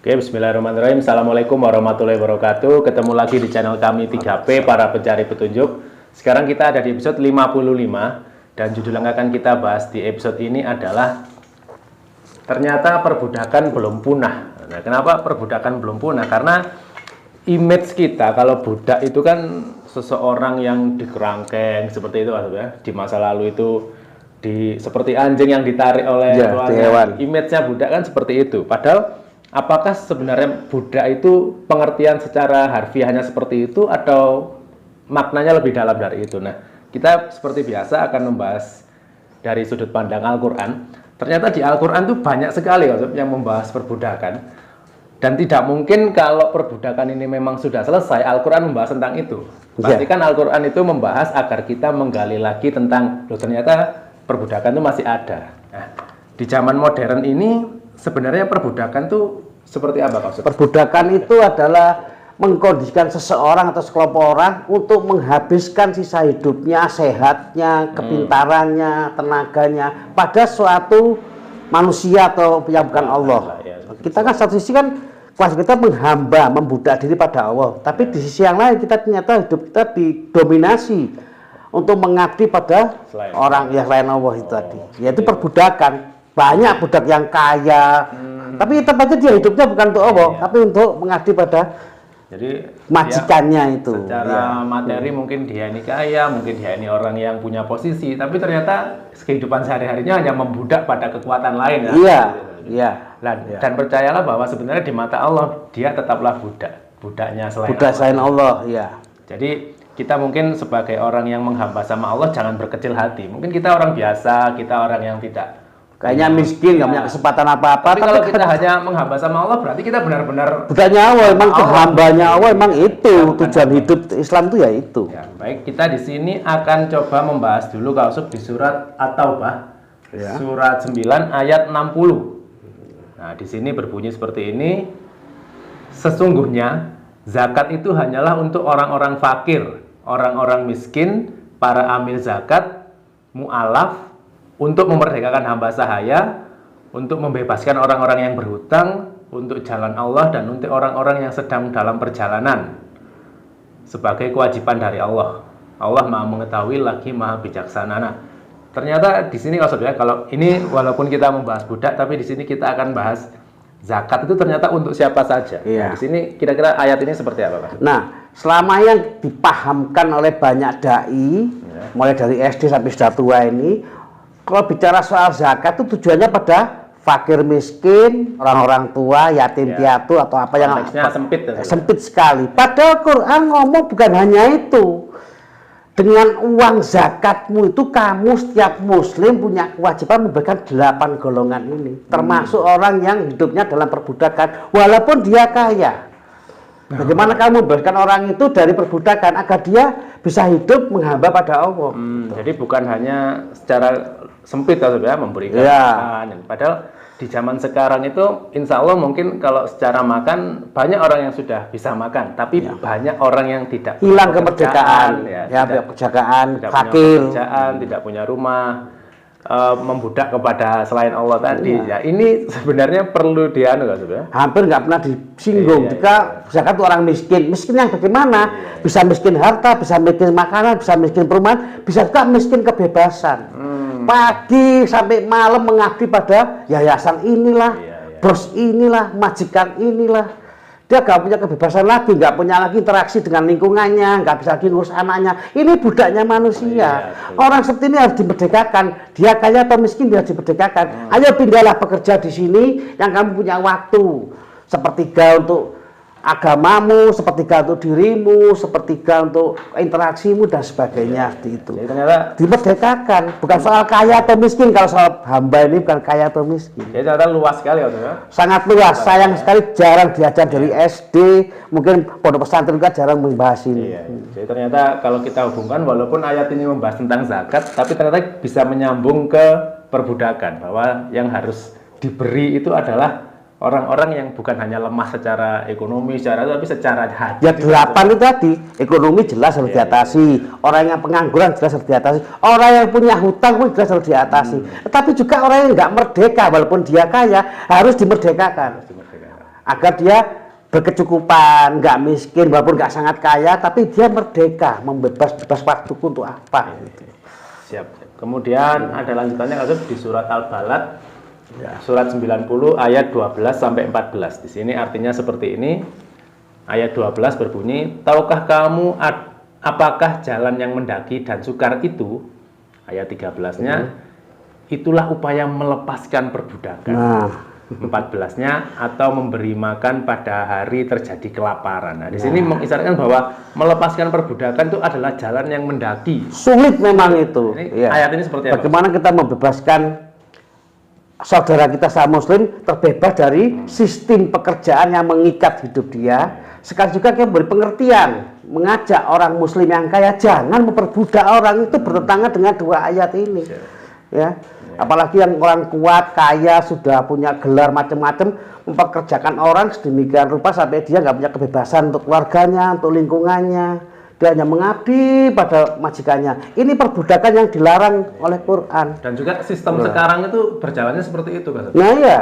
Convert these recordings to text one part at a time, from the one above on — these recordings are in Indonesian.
Oke, bismillahirrahmanirrahim. Assalamualaikum warahmatullahi wabarakatuh. Ketemu lagi di channel kami 3P, para pencari petunjuk. Sekarang kita ada di episode 55, dan judul yang akan kita bahas di episode ini adalah ternyata perbudakan belum punah. Nah, kenapa perbudakan belum punah? Karena image kita kalau budak itu kan seseorang yang dikerangkeng seperti itu, maksudnya di masa lalu itu seperti anjing yang ditarik oleh tuannya. Image-nya budak kan seperti itu. Padahal apakah sebenarnya budak itu pengertian secara harfiahnya seperti itu atau maknanya lebih dalam dari itu? Nah, kita seperti biasa akan membahas dari sudut pandang Al-Quran. Ternyata di Al-Quran itu banyak sekali yang membahas perbudakan. Dan tidak mungkin kalau perbudakan ini memang sudah selesai, Al-Quran membahas tentang itu. Pasti kan Al-Quran itu membahas agar kita menggali lagi tentang, loh ternyata perbudakan itu masih ada. Nah, di zaman modern ini sebenarnya perbudakan itu seperti apa, Pak? Perbudakan itu adalah mengkondisikan seseorang atau sekelompok orang untuk menghabiskan sisa hidupnya, sehatnya, kepintarannya, tenaganya pada suatu manusia atau yang bukan Allah. Kita kan satu sisi kan kewajiban kita menghamba, membudak diri pada Allah. Tapi di sisi yang lain kita ternyata hidup kita didominasi untuk mengabdi pada orang yang lain Allah itu tadi. Yaitu perbudakan. Banyak budak yang kaya, tapi tempatnya dia hidupnya bukan untuk Allah, tapi untuk mengabdi pada majikannya itu. Secara materi mungkin dia ini kaya, mungkin dia ini orang yang punya posisi, tapi ternyata kehidupan sehari-harinya hanya membudak pada kekuatan lain. Dan percayalah bahwa sebenarnya di mata Allah dia tetaplah budaknya selain Allah. Jadi kita mungkin sebagai orang yang menghamba sama Allah jangan berkecil hati. Mungkin kita orang biasa, kita orang yang tidak kayaknya miskin, nggak punya kesempatan apa-apa. Tapi kalau kita hanya menghamba sama Allah, berarti kita benar-benar budaknya Allah, emang hambanya Allah, emang itu tujuan hidup Islam itu ya itu. Ya, baik, kita di sini akan coba membahas dulu Kausub di surat At-Taubah, surat 9 ayat 60. Nah, di sini berbunyi seperti ini: sesungguhnya zakat itu hanyalah untuk orang-orang fakir, orang-orang miskin, para amil zakat, mu'alaf, untuk memerdekakan hamba sahaya, untuk membebaskan orang-orang yang berhutang, untuk jalan Allah, dan untuk orang-orang yang sedang dalam perjalanan, sebagai kewajiban dari Allah. Allah Maha mengetahui lagi Maha bijaksana. Nah, ternyata di sini kalau ini walaupun kita membahas budak, tapi di sini kita akan bahas zakat itu ternyata untuk siapa saja. Nah, di sini kira-kira ayat ini seperti apa, Pak? Nah, selama yang dipahamkan oleh banyak dai, mulai dari SD sampai sudah tua ini, kalau bicara soal zakat itu tujuannya pada fakir miskin, orang-orang tua, yatim piatu atau apa yang sempit sekali. Padahal Quran ngomong bukan hanya itu. Dengan uang zakatmu itu kamu setiap muslim punya kewajiban memberikan 8 golongan ini, termasuk orang yang hidupnya dalam perbudakan walaupun dia kaya. Bagaimana kamu memberikan orang itu dari perbudakan agar dia bisa hidup menghamba pada Allah. Jadi bukan hanya secara sempit memberikan. Padahal di zaman sekarang itu insya Allah mungkin kalau secara makan banyak orang yang sudah bisa makan, tapi banyak orang yang tidak hilang kemerdekaan, fakir, tidak punya rumah, membudak kepada selain Allah tadi. Ya, ini sebenarnya perlu hampir nggak pernah disinggung. Jika zakat orang miskin yang bagaimana? Bisa miskin harta, bisa miskin makanan, bisa miskin perumahan, bisa juga miskin kebebasan. Pagi sampai malam mengabdi pada yayasan inilah, bos inilah, majikan inilah. Dia nggak punya kebebasan lagi, nggak punya lagi interaksi dengan lingkungannya, nggak bisa lagi ngurus anaknya. Ini budaknya manusia. Orang seperti ini harus dimerdekakan. Dia kaya atau miskin dia harus dimerdekakan. Ayo pindahlah bekerja di sini yang kamu punya waktu sepertiga untuk agamamu, sepertiga untuk dirimu, sepertiga untuk interaksimu dan sebagainya. Itu. Jadi ternyata dimerdekakan. Bukan soal kaya atau miskin. Kalau soal hamba ini bukan kaya atau miskin. Jadi ternyata luas sekali, sangat luas. Sayang sekali jarang diajar dari SD. Mungkin pondok pesantren juga jarang membahas ini. Jadi ternyata kalau kita hubungkan, walaupun ayat ini membahas tentang zakat, tapi ternyata bisa menyambung ke perbudakan, bahwa yang harus diberi itu adalah orang-orang yang bukan hanya lemah secara ekonomi, tapi secara hati. Ya 8 itu tadi, ekonomi jelas harus diatasi, orang yang pengangguran jelas harus diatasi, orang yang punya hutang pun jelas harus diatasi. Tapi juga orang yang nggak merdeka walaupun dia kaya harus dimerdekakan. agar dia berkecukupan, nggak miskin, walaupun nggak sangat kaya, tapi dia merdeka, membebas waktuku untuk apa? Gitu. Siap. Kemudian ada lanjutannya kasus di surat Al-Balad, surat 90 ayat 12 sampai 14. Di sini artinya seperti ini. Ayat 12 berbunyi, tahukah kamu apakah jalan yang mendaki dan sukar itu? Ayat 13-nya, itulah upaya melepaskan perbudakan. Nah, 14-nya atau memberi makan pada hari terjadi kelaparan. Nah, di sini mengisyaratkan bahwa melepaskan perbudakan itu adalah jalan yang mendaki. sulit memang itu. Ini, ayat ini seperti apa? Bagaimana kita membebaskan saudara kita sama muslim terbebas dari sistem pekerjaan yang mengikat hidup dia. Sekarang juga kita beri pengertian, mengajak orang muslim yang kaya jangan memperbudak orang, itu bertentangan dengan dua ayat ini. Ya. Apalagi yang orang kuat, kaya, sudah punya gelar macam-macam, mempekerjakan orang sedemikian rupa sampai dia nggak punya kebebasan untuk keluarganya, untuk lingkungannya. Dia hanya mengabdi pada majikannya. Ini perbudakan yang dilarang oleh Quran. Dan juga sistem sekarang itu berjalannya seperti itu, Pak. Nah ya,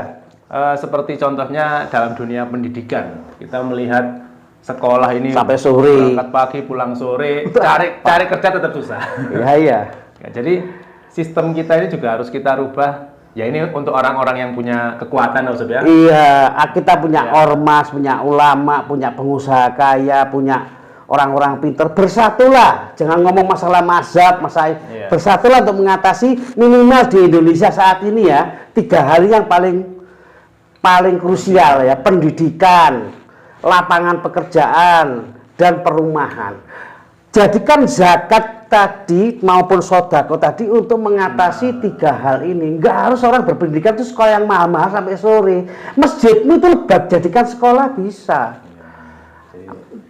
seperti contohnya dalam dunia pendidikan, kita melihat sekolah ini sampai sore, berangkat pagi pulang sore, cari kerja tetap susah. Iya. Ya, jadi sistem kita ini juga harus kita rubah. Ya ini untuk orang-orang yang punya kekuatan, Ustaz ya. Iya, kita punya ormas, punya ulama, punya pengusaha kaya, punya orang-orang pintar. Bersatulah, jangan ngomong masalah mazhab, masalah bersatulah untuk mengatasi minimal di Indonesia saat ini ya 3 hal yang paling krusial ya, pendidikan, lapangan pekerjaan, dan perumahan. Jadikan zakat tadi maupun sodako tadi untuk mengatasi 3 hal ini. Nggak harus orang berpendidikan itu sekolah yang mahal-mahal sampai sore. Masjidmu itu jadikan sekolah bisa.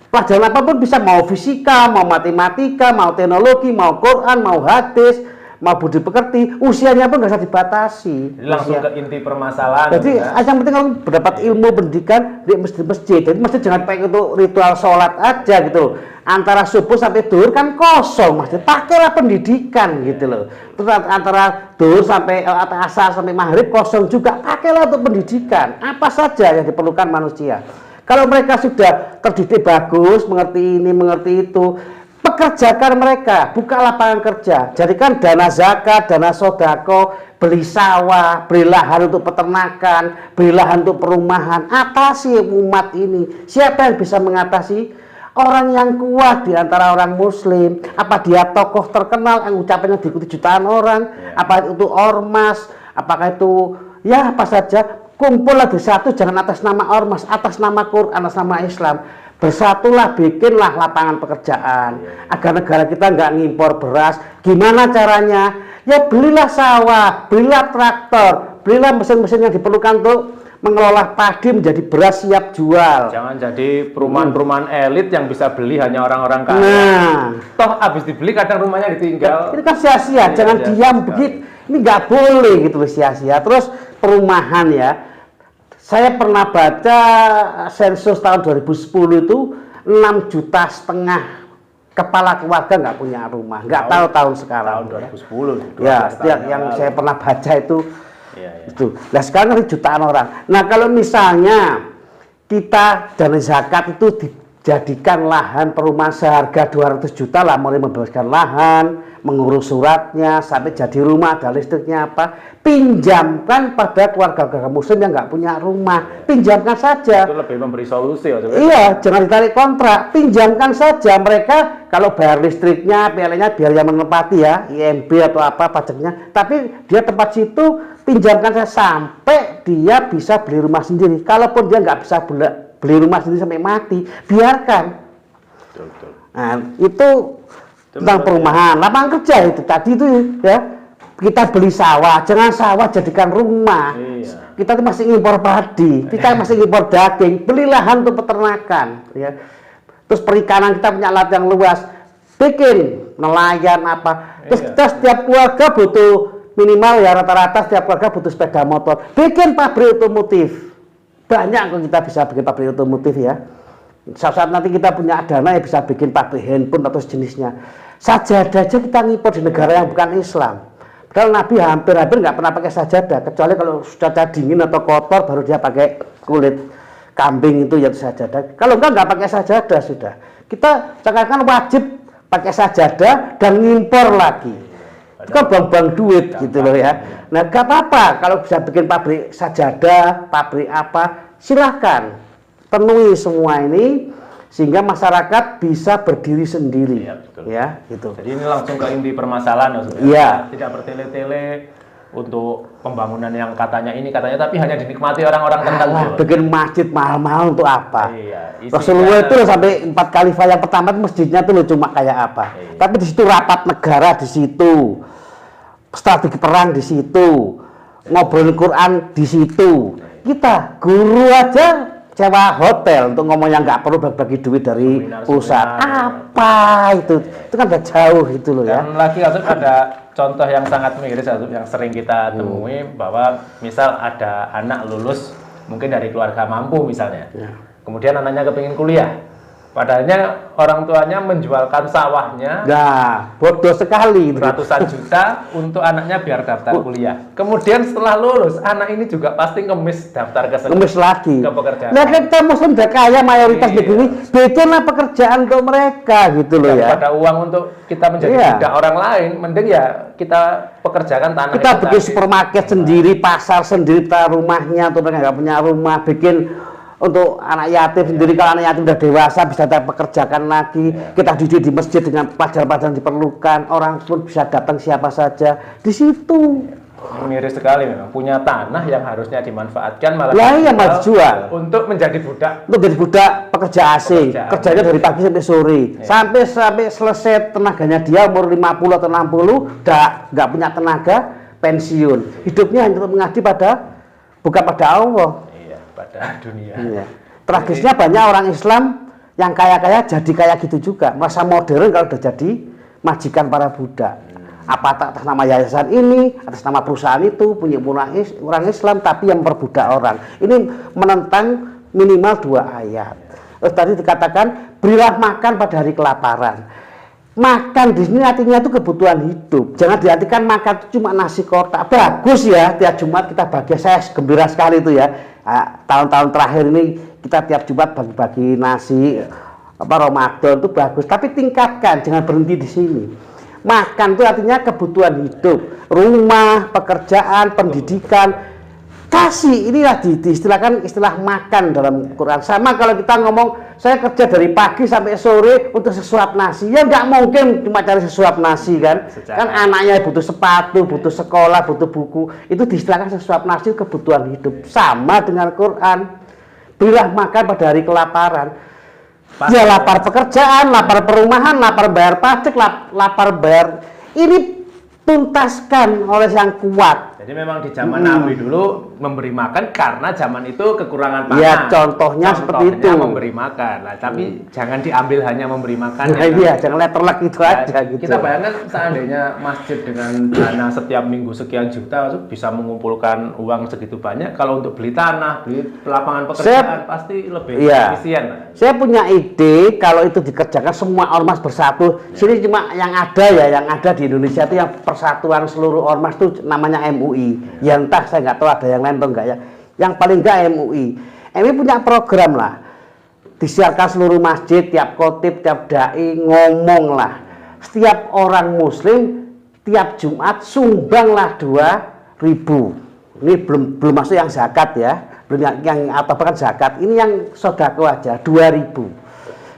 Pelajaran apapun bisa, mau fisika, mau matematika, mau teknologi, mau Quran, mau hadis, mau budi pekerti, usianya pun nggak usah dibatasi. Jadi langsung ke inti permasalahan. Jadi yang penting kalau mendapat ilmu pendidikan di masjid. Jadi masjid jangan pakai untuk ritual sholat aja gitu loh. Antara subuh sampai duhur kan kosong masjid. Pakailah pendidikan gitu loh. Terus antara duhur sampai asar sampai maghrib kosong juga. Pakailah untuk pendidikan. Apa saja yang diperlukan manusia. Kalau mereka sudah terdidik bagus, mengerti ini, mengerti itu, pekerjakan mereka, buka lapangan kerja, jadikan dana zakat, dana sodako, beli sawah, beli lahan untuk peternakan, beli lahan untuk perumahan, atasi umat ini. Siapa yang bisa mengatasi? Orang yang kuat di antara orang muslim. Apa dia tokoh terkenal yang ucapannya diikuti jutaan orang? Apa itu ormas? Apakah itu ya apa saja? Kumpullah bersatu, jangan atas nama ormas, atas nama Quran, atas nama Islam. Bersatulah, bikinlah lapangan pekerjaan agar negara kita nggak ngimpor beras. Gimana caranya? Ya belilah sawah, belilah traktor, belilah mesin-mesin yang diperlukan untuk mengelola padi menjadi beras siap jual. Jangan jadi perumahan-perumahan elit yang bisa beli hanya orang-orang kaya. Nah, Toh habis dibeli kadang rumahnya ditinggal. ini kan sia-sia, jangan diam begitu. Ini nggak boleh gitu loh, sia-sia. Terus perumahan ya. Saya pernah baca sensus tahun 2010 itu 6,5 juta kepala keluarga nggak punya rumah. Nggak tahu tahun sekarang. Tahun 2010. Ya, yang saya pernah baca itu. Itu. Nah sekarang kan jutaan orang. Nah kalau misalnya kita dana zakat itu dijadikan lahan perumahan seharga 200 juta lah, mulai membebaskan lahan, mengurus suratnya, sampai jadi rumah, ada listriknya apa, pinjamkan pada keluarga muslim yang nggak punya rumah, pinjamkan saja. Itu lebih memberi solusi ya. Iya, jangan ditarik kontrak, pinjamkan saja. Mereka kalau bayar listriknya, PLN-nya biar yang menempati ya, IMB atau apa pajaknya, tapi dia tempat situ pinjamkan saja sampai dia bisa beli rumah sendiri. Kalaupun dia nggak bisa beli rumah sendiri sampai mati, biarkan. Betul. Nah, itu tentang perumahan, lapangan kerja itu tadi itu ya. Kita beli sawah, jangan sawah jadikan rumah. Iya. Kita tuh masih impor padi, kita masih impor daging, beli lahan untuk peternakan, ya. Terus perikanan kita punya lahan yang luas, bikin nelayan apa. Terus kita setiap keluarga butuh minimal ya rata-rata setiap keluarga butuh sepeda motor, bikin pabrik otomotif. Banyak kok kita bisa bikin pabrik otomotif ya. Saat nanti kita punya dana ya bisa bikin pabrik handphone atau sejenisnya. Sajadah aja kita ngipor di negara yang bukan Islam. Padahal Nabi hampir nggak pernah pakai sajadah, kecuali kalau sudah dingin atau kotor baru dia pakai kulit kambing itu ya sajadah. Kalau enggak pakai sajadah sudah. Kita sekarang wajib pakai sajadah dan ngimpor lagi. Itu kan buang-buang duit gitu loh ya. Nah, gak apa-apa kalau bisa bikin pabrik sajadah, pabrik apa, silahkan penuhi semua ini sehingga masyarakat bisa berdiri sendiri. Iya, betul. Ya, gitu. Jadi ini langsung ke inti permasalahan, Mas. Iya. Tidak bertele-tele untuk pembangunan yang katanya tapi hanya dinikmati orang-orang tertentu. Bikin masjid mahal-mahal untuk apa? Iya, Rasulullah itu loh, sampai 4 khalifah yang pertama masjidnya itu loh cuma kayak apa? Iya. Tapi di situ rapat negara di situ, strategi perang di situ, ngobrolin Quran di situ. Kita guru aja sewa hotel untuk ngomong yang nggak perlu bagi duit dari pusat. Apa itu? Itu kan udah jauh itu loh ya. Dan lagi ada contoh yang sangat miris yang sering kita temui bahwa misal ada anak lulus mungkin dari keluarga mampu misalnya, kemudian anaknya kepingin kuliah, padahalnya orang tuanya menjualkan sawahnya, nah bodoh sekali ratusan juta untuk anaknya biar daftar kuliah. Kemudian setelah lulus anak ini juga pasti ngemis daftar ngemis lagi ke pekerjaan. Nah kita Muslim udah kaya mayoritas begini, bikinlah pekerjaan untuk mereka gitu loh ya. Pada uang untuk kita menjadi budak orang lain, mending ya kita pekerjakan tanah kita bikin supermarket sendiri, pasar sendiri, rumahnya untuk mereka nggak punya rumah, bikin untuk anak yatim sendiri. Kalau anak yatim udah dewasa bisa kita pekerjakan lagi, kita didik di masjid dengan pelajaran-pelajaran diperlukan, orang pun bisa datang siapa saja di situ. Miris sekali memang, punya tanah yang harusnya dimanfaatkan malah dijual untuk menjadi budak, pekerja asing, kerjanya dari pagi sampai sore, sampai selesai tenaganya dia umur 50 atau 60 udah nggak punya tenaga, pensiun, hidupnya hanya mengaji bukan pada Allah, pada dunia. Iya. Tragisnya banyak orang Islam yang kaya-kaya jadi kayak gitu juga, merasa modern kalau udah jadi majikan para budak. Apa atas nama yayasan ini, atas nama perusahaan itu punya orang Islam tapi yang memperbudak orang. Ini menentang minimal 2 ayat. Tadi dikatakan berilah makan pada hari kelaparan. Makan di sini artinya itu kebutuhan hidup. Jangan diartikan makan itu cuma nasi kotak. Bagus ya, tiap Jumat kita bagi. Saya gembira sekali itu ya. Tahun-tahun terakhir ini kita tiap Jumat bagi-bagi nasi Ramadan itu bagus. Tapi tingkatkan, jangan berhenti di sini. Makan itu artinya kebutuhan hidup, rumah, pekerjaan, pendidikan. Kasih, inilah diistilahkan istilah makan dalam Quran. Sama kalau kita ngomong, saya kerja dari pagi sampai sore untuk sesuap nasi. Ya nggak mungkin cuma cari sesuap nasi kan. Kan anaknya butuh sepatu, butuh sekolah, butuh buku. Itu diistilahkan sesuap nasi, kebutuhan hidup. Sama dengan Quran. Berilah makan pada hari kelaparan. Dia lapar pekerjaan, lapar perumahan, lapar bayar pajak, lapar bayar. Ini tuntaskan oleh yang kuat. Jadi memang di zaman Nabi dulu memberi makan karena zaman itu kekurangan pangan. Ya contohnya seperti itu. Memberi makan. Nah, tapi jangan diambil hanya memberi makan. Nah, iya, jangan letterlek itu aja gitu. Kita bayangkan seandainya masjid dengan dana setiap minggu sekian juta bisa mengumpulkan uang segitu banyak. Kalau untuk beli tanah, beli lapangan pekerjaan pasti lebih efisien. Saya punya ide kalau itu dikerjakan semua ormas bersatu. Sini cuma yang ada di Indonesia itu yang persatuan seluruh ormas itu namanya MUI. Ya entah saya nggak tahu ada yang lain atau enggak ya. Yang paling enggak MUI. MUI punya program lah. Disiarkan seluruh masjid, tiap khotib, tiap dai ngomong lah. Setiap orang muslim tiap Jumat sumbanglah 2.000. Ini belum masuk yang zakat ya. Belum yang atau bahkan zakat. Ini yang sodako aja 2.000.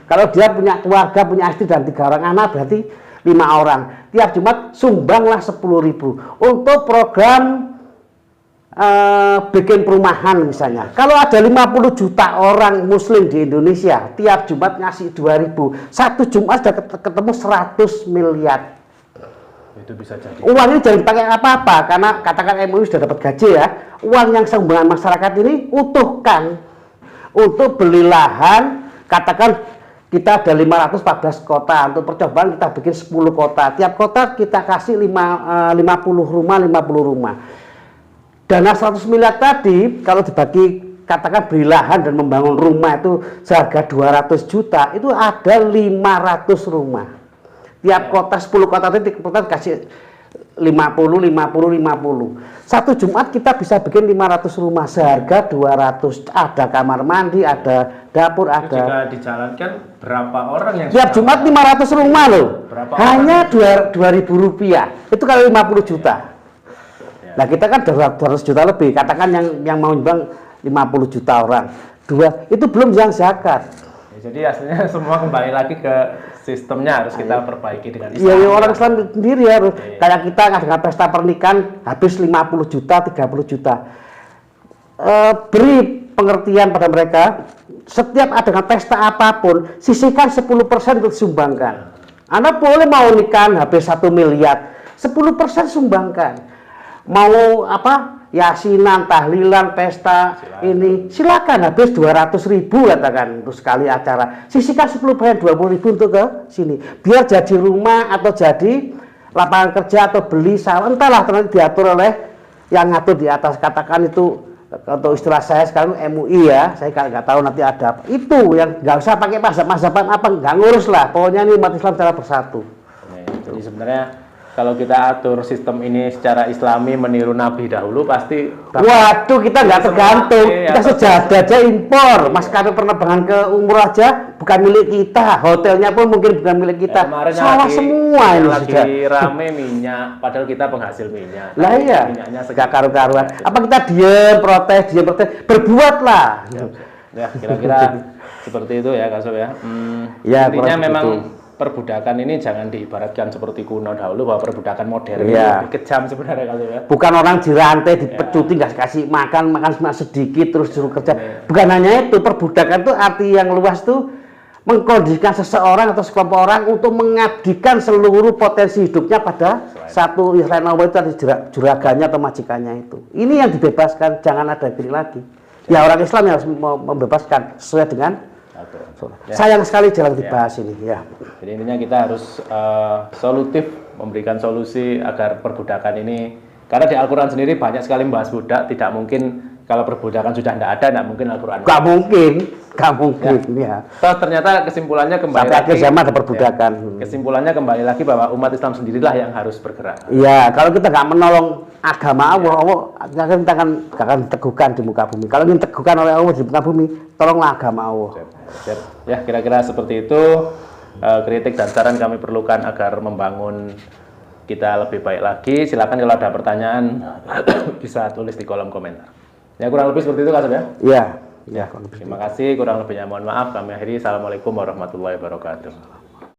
Kalau dia punya keluarga, punya istri dan 3 orang anak berarti 5 orang. Tiap Jumat sumbanglah 10.000 untuk program bikin perumahan misalnya. Kalau ada 50 juta orang muslim di Indonesia, tiap Jumat ngasih 2.000. Satu Jumat sudah ketemu 100 miliar. Itu bisa jadi. Uang ini jangan dipakai apa-apa karena katakan MUI sudah dapat gaji ya. Uang yang sumbangan masyarakat ini utuhkan untuk beli lahan, katakan kita ada 514 kota, untuk percobaan kita bikin 10 kota. Tiap kota kita kasih 50 rumah. Dana 100 miliar tadi kalau dibagi katakan beli lahan dan membangun rumah itu seharga 200 juta, itu ada 500 rumah. Tiap kota 10 kota itu kita kasih 50. Satu Jumat kita bisa bikin 500 rumah seharga 200. Ada kamar mandi, ada dapur, Itu ada. jika dijalankan berapa orang yang Tiap sudah- Jumat 500 rumah loh. Berapa Hanya 2.000 rupiah. Itu kalau 50 juta. Ya. Nah kita kan 200 juta lebih. Katakan yang mau nyumbang 50 juta orang. Itu belum yang zakat. Ya, jadi aslinya semua kembali lagi ke sistemnya harus kita perbaiki dengan Iya, Islam. ya, orang Islam sendiri harus. Iya. Kayak kita ngadakan pesta pernikahan habis 50 juta, 30 juta. Beri pengertian pada mereka, setiap adakan pesta apapun, sisihkan 10% untuk disumbangkan. Anda boleh mau nikahan habis 1 miliar, 10% sumbangkan. Mau apa? Yasinan, tahlilan, pesta ini silakan habis 200.000 katakan untuk sekali acara. Sisihkan 10%, 20.000 untuk ke sini. Biar jadi rumah atau jadi lapangan kerja atau beli sawah, entahlah nanti diatur oleh yang ngatur di atas. Katakan itu untuk istilah saya sekarang MUI ya, saya nggak tahu nanti ada apa. Itu yang nggak usah pakai mazhab-mazhaban apa, nggak ngurus lah. Pokoknya ini umat Islam secara bersatu. Ya, jadi sebenarnya kalau kita atur sistem ini secara Islami meniru Nabi dahulu pasti Waduh, kita nggak tergantung. Iya, Kita atau- sejadah aja impor. Maskapai penerbangan ke umroh aja bukan milik kita. Hotelnya pun mungkin bukan milik kita. kemarin yang Salah lagi- semua yang ini lagi sudah. rame minyak, padahal kita penghasil minyak. Lah iya, Minyaknya nggak karu-karuan. Apa kita diem protes, berbuatlah. Ya, kira-kira seperti itu ya, Kak Sob ya. Ya, Intinya kurang memang begitu. perbudakan ini jangan diibaratkan seperti kuno dahulu bahwa perbudakan modern Iya. ini lebih kejam sebenarnya, Kak Sob ya. Bukan orang dirantai, dipecuti, nggak kasih makan cuma sedikit terus suruh kerja. Iya. Bukan hanya itu, perbudakan tuh arti yang luas tuh mengkondisikan seseorang atau sekelompok orang untuk mengabdikan seluruh potensi hidupnya pada satu Israel itu tadi juraganya atau majikannya itu. Ini yang dibebaskan, jangan ada pilih lagi. Ya orang Islam yang harus membebaskan sesuai dengan Ya. sayang sekali jarang dibahas ini ya. Jadi intinya kita harus solutif, memberikan solusi agar perbudakan ini, karena di Al-Quran sendiri banyak sekali membahas budak. Tidak mungkin kalau perbudakan sudah tidak ada, tidak mungkin Al-Quran. Gak mungkin ya. Toh ternyata kesimpulannya kembali Sampai akhir zaman ada perbudakan. Ya, kesimpulannya kembali lagi bahwa umat Islam sendirilah yang harus bergerak. Iya, kalau kita nggak menolong agama Allah, kita akan teguhkan di muka bumi. Kalau ingin teguhkan oleh Allah di muka bumi, tolonglah agama Allah. Siap. Ya, kira-kira seperti itu. Kritik dan saran kami perlukan agar membangun kita lebih baik lagi. Silakan kalau ada pertanyaan bisa tulis di kolom komentar. Ya, kurang lebih seperti itu, Kak Sob ya. Iya, ya. Terima kasih, kurang lebihnya mohon maaf. Kami akhiri. Assalamualaikum warahmatullahi wabarakatuh.